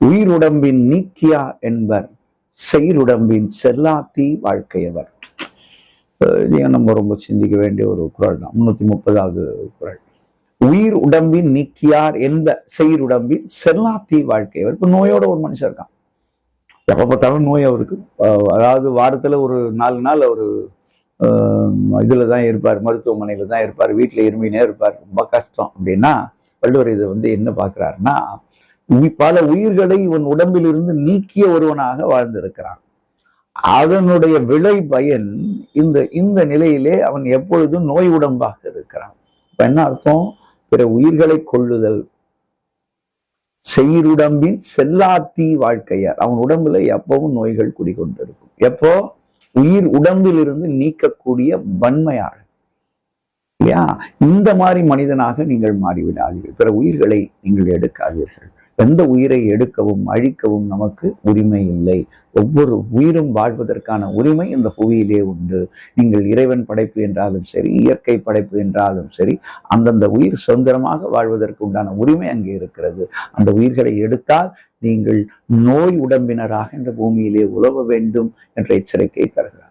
உயிருடம்பின் நீக்கியா என்பர் செயிருடம்பின் செல்லாத்தி வாழ்க்கையவர். நம்ம ரொம்ப சிந்திக்க வேண்டிய ஒரு குறள் தான். 330வது குறள். உயிர் உடம்பின் நீக்கியார் என்ப செயிருடம்பின் செல்லாத்தி வாழ்க்கையவர். இப்ப நோயோட ஒரு மனுஷன் இருக்கான், எப்ப பார்த்தாலும் நோய் அவருக்கு. அதாவது வாரத்துல ஒரு 4 நாள் அவரு இதுலதான் இருப்பார், மருத்துவமனையில தான் இருப்பார், வீட்டுல இருமினே இருப்பார், ரொம்ப கஷ்டம். அப்படின்னா வள்ளுவர் இதை என்ன பாக்குறாருன்னா, பல உயிர்களை இவன் உடம்பில் இருந்து நீக்கிய ஒருவனாக வாழ்ந்திருக்கிறான். அதனுடைய விளை பயன் இந்த நிலையிலே அவன் எப்பொழுதும் நோய் உடம்பாக இருக்கிறான். இப்ப என்ன அர்த்தம்? பிற உயிர்களை கொள்ளுதல். செயிருடம்பின் செல்லாத்தி வாழ்க்கையார். அவன் உடம்புல எப்பவும் நோய்கள் குடிக்கொண்டிருக்கும். எப்போ? உயிர் உடம்பில் இருந்து நீக்கக்கூடிய வன்மையாளர் இல்லையா? இந்த மாதிரி மனிதனாக நீங்கள் மாறிவிடாதீர்கள். பிற உயிர்களை நீங்கள் எடுக்காதீர்கள். எந்த உயிரை எடுக்கவும் அழிக்கவும் நமக்கு உரிமை இல்லை. ஒவ்வொரு உயிரும் வாழ்வதற்கான உரிமை இந்த புவியிலே உண்டு. நீங்கள் இறைவன் படைப்பு என்றாலும் சரி, இயற்கை படைப்பு என்றாலும் சரி, அந்தந்த உயிர் சுதந்திரமாக வாழ்வதற்கு உண்டான உரிமை அங்கே இருக்கிறது. அந்த உயிர்களை எடுத்தால் நீங்கள் நோய் உடம்பினராக இந்த பூமியிலே உலவ வேண்டும் என்ற எச்சரிக்கை தருகிறார்.